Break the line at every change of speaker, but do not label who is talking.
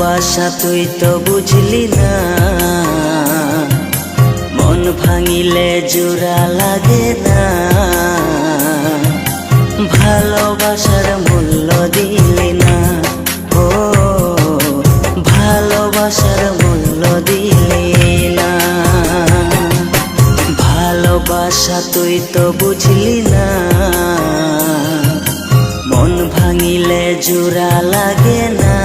ভালোবাসা তুই তো বুঝলি না, মন ভাঙিলে জোড়া লাগে না। ভালোবাসার মূল্য দিলি না, ও ভালোবাসার মূল্য দিলি না। ভালোবাসা তুই তো বুঝলি না, মন ভাঙিলে জোড়া লাগে না।